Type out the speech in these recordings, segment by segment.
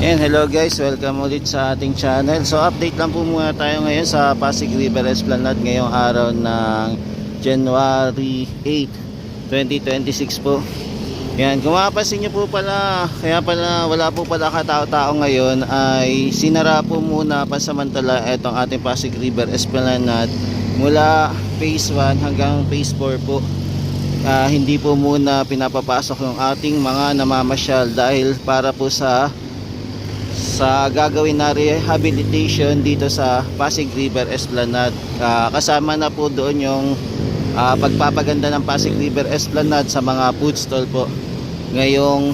Yan, hello guys, welcome ulit sa ating channel. So update lang po muna tayo ngayon sa Pasig River Esplanade ngayong araw ng January 8, 2026 po. Yan, kung mapapansin nyo po pala, kaya pala wala po pala katao-tao ngayon ay sinara po muna pansamantala itong ating Pasig River Esplanade mula phase 1 hanggang phase 4 po. Hindi po muna pinapapasok yung ating mga namamasyal dahil para po sa gagawin na rehabilitation dito sa Pasig River Esplanade. Kasama na po doon yung pagpapaganda ng Pasig River Esplanade sa mga food stall po ngayong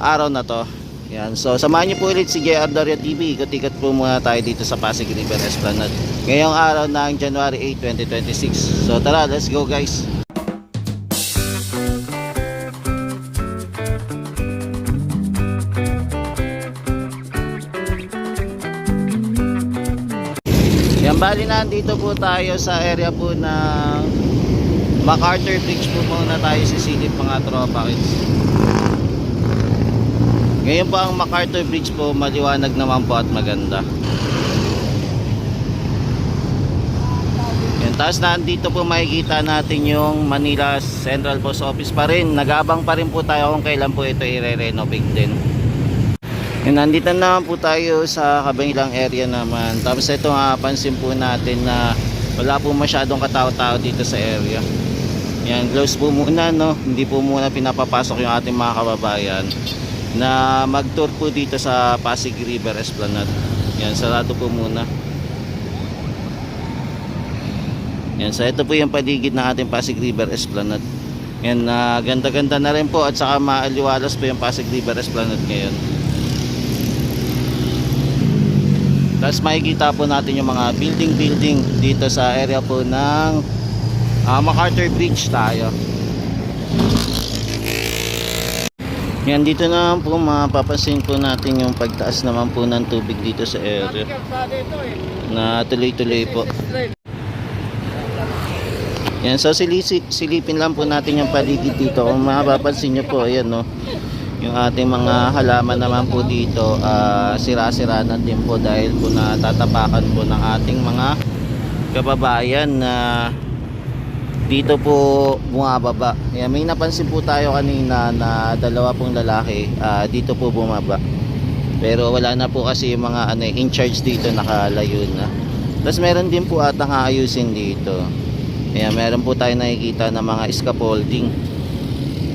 araw na to. Yan. So samahan niyo po ulit si JR Doria TV. Ikot-ikot po muna tayo dito sa Pasig River Esplanade ngayong araw ng January 8, 2026. So tara, let's go guys. Yan, bali nandito po tayo sa area po ng MacArthur Bridge po muna tayo sisilip mga tropa kids. Ngayon po ang MacArthur Bridge po maliwanag naman po at maganda. Yan, tapos nandito po makikita natin yung Manila Central Post Office pa rin. Nag-aabang pa rin po tayo kung kailan po ito i-renovate din. And nandito naman po tayo sa kabilang area naman. Tapos ito pansin po natin na wala po masyadong katao-tao dito sa area. Yan, close po muna, no? Hindi po muna pinapapasok yung ating mga kababayan na mag-tour po dito sa Pasig River Esplanade. Yan, sarado po muna. Yan, so ito po yung paligid ng ating Pasig River Esplanade. Yan, ganda-ganda na rin po at saka maaliwalas po yung Pasig River Esplanade ngayon. Tapos makikita po natin yung mga building dito sa area po ng MacArthur Bridge tayo. Yan, dito naman po mapapansin po natin yung pagtaas naman po ng tubig dito sa area na tuloy-tuloy po. Yan, so silipin lang po natin yung paligid dito. Kung mapapansin nyo po, ayan, no, yung ating mga halaman naman po dito sira-sira na din po dahil po natatapakan po ng ating mga kababayan na dito po bumababa. Ayan, may napansin po tayo kanina na dalawa pong lalaki dito po bumaba, pero wala na po kasi yung mga in charge dito, nakalayo na. Tapos meron din po atang aayusin dito. Ayan, meron po tayo nakikita na mga scaffolding.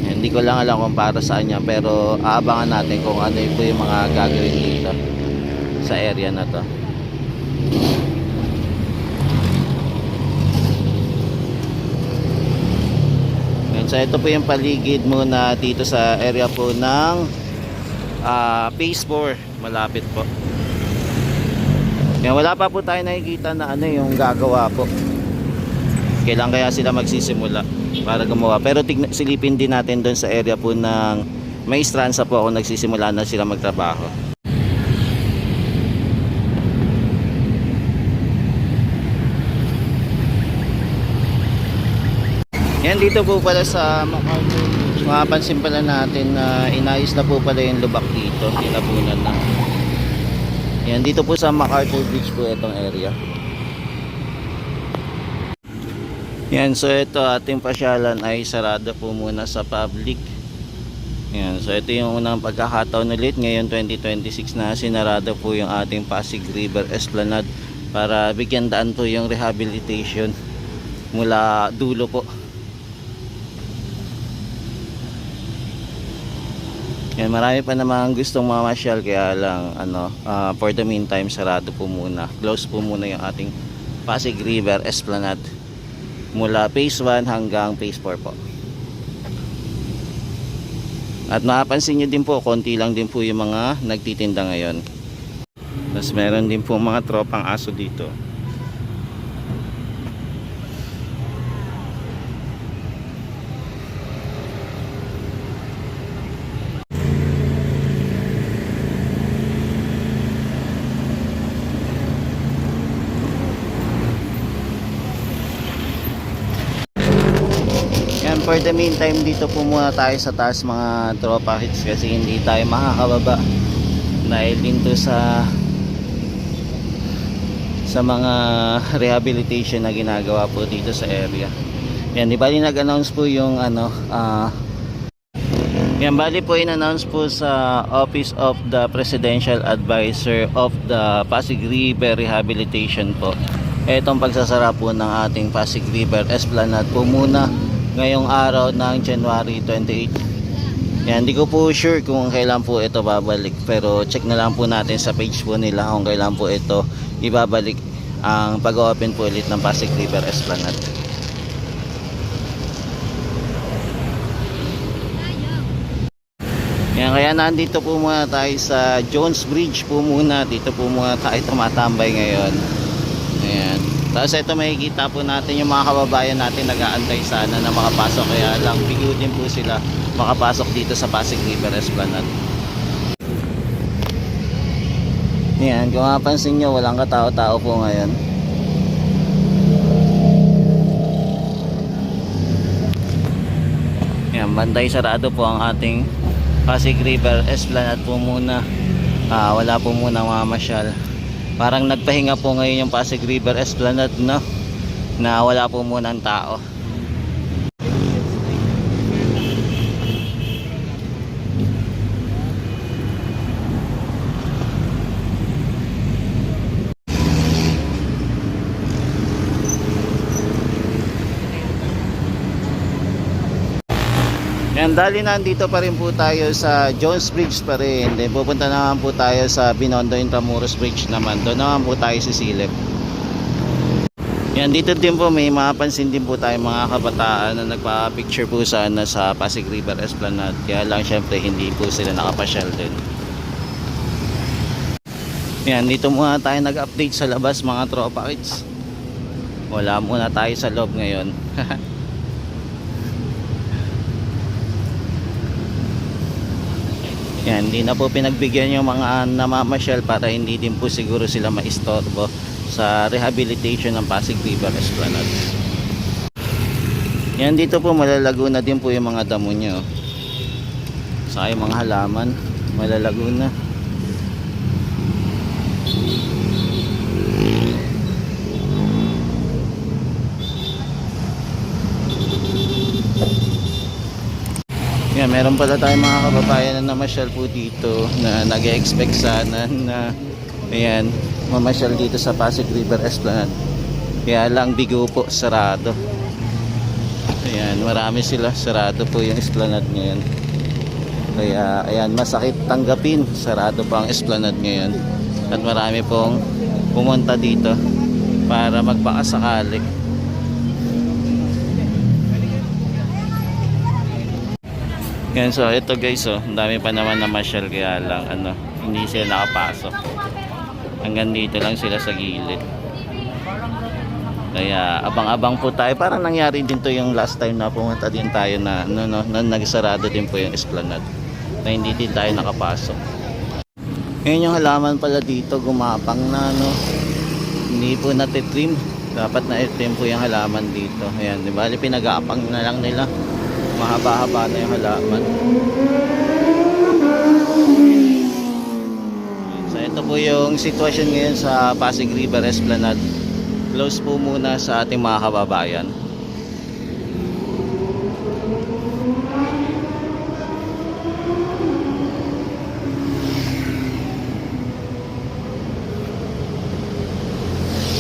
Hindi ko lang alam kung para saan yan, pero aabangan natin kung ano po yung mga gagawin dito sa area na to. Yan, so ito po yung paligid muna dito sa area po ng phase 4, malapit po. Yan, wala pa po tayo nakikita na yung gagawa po. Kailan kaya sila magsisimula para gumawa, pero silipin din natin doon sa area po ng may stransa po kung nagsisimula na sila magtrabaho. Yan, dito po pala sa MacArthur, mapapansin pala natin na inayos na po pala yung lubak dito, tinabunan na. Yan, dito po sa MacArthur Bridge po itong area. Yan, so ito ating pasyalan ay sarado po muna sa public. Yan, so ito yung unang pagkakataon ulit ngayon 2026 na sinarado po yung ating Pasig River Esplanade para bigyan daan po yung rehabilitation mula dulo po. Yan, marami pa namang gustong mamasyal, kaya lang for the meantime sarado po muna, close po muna yung ating Pasig River Esplanade mula phase 1 hanggang phase 4 po. At mapapansin nyo din po, konti lang din po yung mga nagtitinda ngayon. Tapos meron din po mga tropang aso dito. For the meantime, dito po muna tayo sa taas mga tropa hits kasi hindi tayo makakababa dahil din to sa mga rehabilitation na ginagawa po dito sa area. Yan, di bali nag-announce po yung yan, bali po in-announce po sa Office of the Presidential Advisor of the Pasig River Rehabilitation po. Etong pagsasara po ng ating Pasig River Esplanade po muna ngayong araw ng January 28. Yan, hindi ko po sure kung kailan po ito babalik, pero check na lang po natin sa page po nila kung kailan po ito ibabalik ang pag-open po ulit ng Pasig River Esplanade. Yan, kaya nandito po muna tayo sa Jones Bridge po muna. Dito po muna tayo tumatambay ngayon. Ayan. Tapos ito makikita po natin yung mga kababayan natin nag-aantay sana na makapasok, kaya lang bigutin po sila makapasok dito sa Pasig River Esplanade. Yan, kung mapansin nyo, walang katao-tao po ngayon. Yan, bantay sarado po ang ating Pasig River Esplanade po muna. Wala po muna mamasyal. Parang nagpahinga po ngayon yung Pasig River Esplanade, no? Na wala po muna ang tao. Yan, dali nandito pa rin po tayo sa Jones Bridge pa rin. Then pupunta naman po tayo sa Binondo Intramuros Bridge naman. Doon naman po tayo sisilip. Yan, dito din po may mapapansin din po tayo mga kabataan na nagpa-picture po sana sa Pasig River Esplanade. Kaya lang syempre hindi po sila nakapasyal din. Yan, dito muna tayo nag-update sa labas mga tropa kids. Wala muna tayo sa loob ngayon. Yan, hindi na po pinagbigyan yung mga namamasyal para hindi din po siguro sila maistorbo sa rehabilitation ng Pasig River Esplanade. Yan, dito po malalago na din po yung mga damo nyo. Sa yung mga halaman, malalago na. Yan, meron pala tayong mga kababayan na namasyal po dito na nag-expect sana na ayan, mamasyal dito sa Pasig River Esplanade. Kaya lang bigo po, sarado. Ayan, marami sila, sarado po yung Esplanade ngayon. Kaya ayan, masakit tanggapin, sarado po ang Esplanade ngayon. At marami pong pumunta dito para magpakasakali. Yan, so ito guys, ang dami pa naman na masyal, kaya lang hindi sila nakapasok. Hanggang dito lang sila sa gilid. Kaya abang-abang po tayo. Parang nangyari din to yung last time na pumunta din tayo na nagsarado din po yung Esplanade. Na hindi din tayo nakapasok. Ngayon yung halaman pala dito gumapang na, hindi po natitrim. Dapat na itrim po yung halaman dito. Ayan, di ba? Pinag-aapang na lang nila. Mahaba-haba na yung halaman. So ito po yung sitwasyon ngayon sa Pasig River Esplanade. Close po muna sa ating mga kababayan.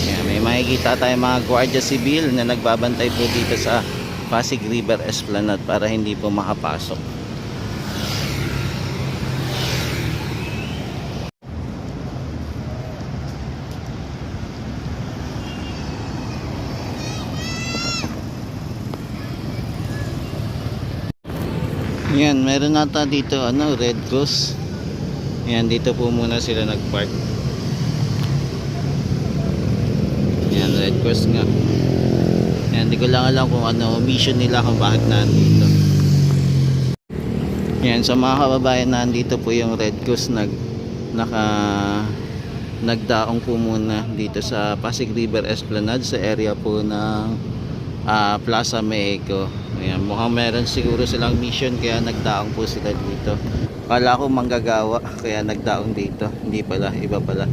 Yan, may makikita tayong mga Guardia Civil na nagbabantay po dito sa Pasig River Esplanade para hindi po makapasok. Yan, meron nata dito Red Cross. Yan, dito po muna sila nagpark. Yan, Red Cross nga. Yan, hindi ko lang alam kung mission nila kung bakit nandito. Yan, sa mga kababayan nandito po yung Red Cross nagdaong po muna dito sa Pasig River Esplanade sa area po ng Plaza Mexico. Ayan, mukhang meron siguro silang mission kaya nagdaong po sila dito. Kala ko manggagawa kaya nagdaong dito. Hindi pala, iba pala.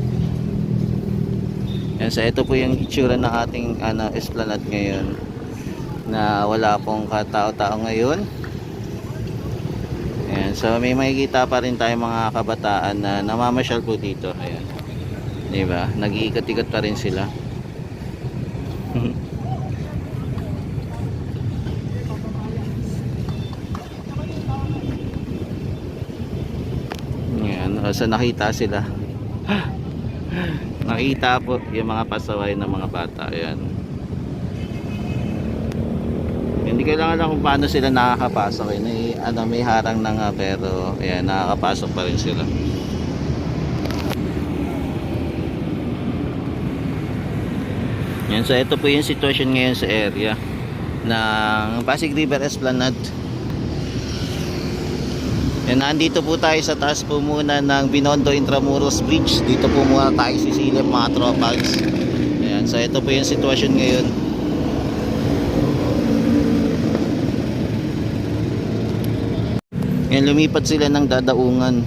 Ayan, so ito po yung itsura ng ating esplanade ngayon na wala pong katao-tao ngayon. Ayan, so may makikita pa rin tayong mga kabataan na namamasyal po dito. Ayan. 'Di ba? Nag-iikot-ikot pa rin sila. Ayan, so nakita sila. Nakita po yung mga pasaway ng mga bata. Ayan. Hindi ko lang alam kung paano sila nakakapasok. May harang na nga pero ayan, nakakapasok pa rin sila. Yan, so ito po yung sitwasyon ngayon sa area ng Pasig River Esplanade. Yan, nandito po tayo sa taas po muna ng Binondo Intramuros Bridge. Dito po muna tayo sisilip mga tropags. Yan, so ito po yung sitwasyon ngayon. Yan, lumipat sila ng dadaungan.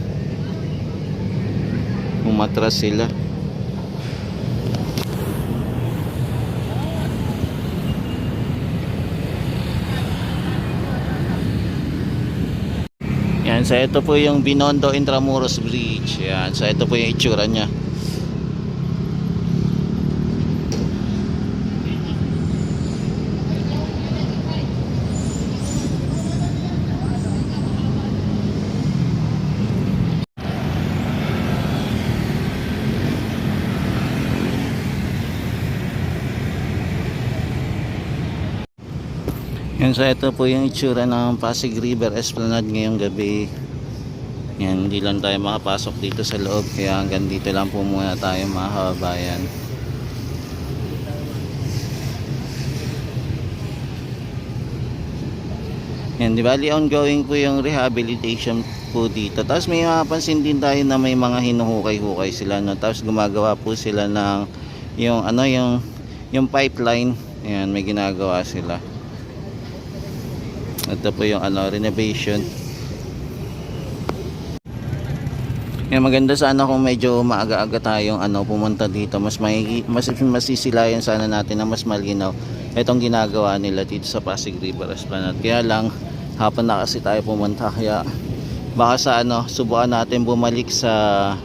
Umatras sila. Yan, so ito po yung Binondo Intramuros Bridge. Yan, so ito po yung itsura nya. Yan, so ito po yung itsura ng Pasig River Esplanade ngayong gabi. Yan, hindi lang tayo makapasok dito sa loob kaya hanggang dito lang po muna tayo mga kababayan. Yan, di bali ongoing po yung rehabilitation po dito. Tapos may mapapansin din tayo na may mga hinuhukay-hukay sila, no? Tapos gumagawa po sila ng yung pipeline. Yan, may ginagawa sila. Ito po yung renovation. Yan, maganda sana kung medyo maaga-aga tayong pumunta dito. Mas masisilayan sana natin na mas malinaw itong ginagawa nila dito sa Pasig River Esplanade. Kaya lang hapon na kasi tayo pumunta kaya baka sa subukan natin bumalik sa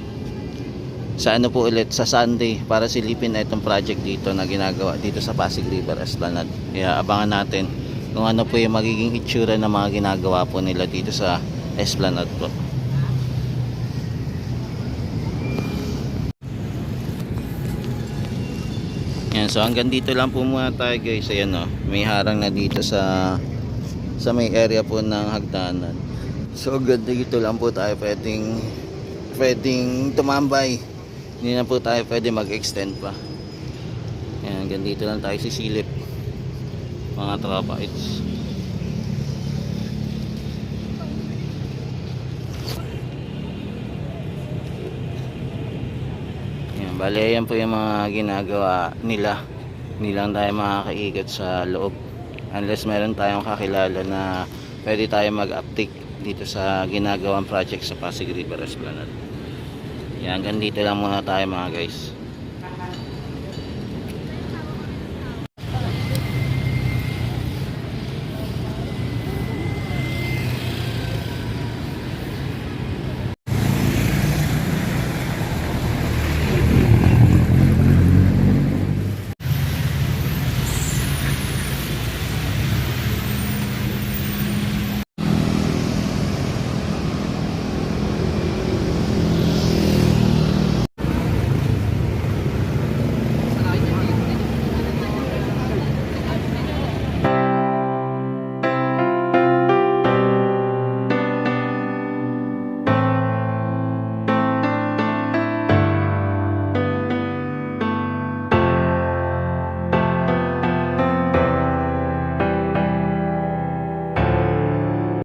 po ulit sa Sunday para silipin na itong project dito na ginagawa dito sa Pasig River Esplanade. Kaya abangan natin kung ano po yung magiging itsura ng mga ginagawa po nila dito sa Esplanade po. Yan, so hanggang dito lang po muna tayo guys. Ayan, may harang na dito sa may area po ng hagdanan. So ganda dito lang po tayo pwedeng tumambay. Hindi na po tayo pwede mag-extend pa. Yan, hanggang dito lang tayo sisilip mga tropa. Yan, bali yan po yung mga ginagawa nila. Hindi lang tayo makakaikot sa loob unless meron tayong kakilala na pwede tayo mag-update dito sa ginagawang project sa Pasig River Esplanade. Yan, hanggang dito lang muna tayo mga guys.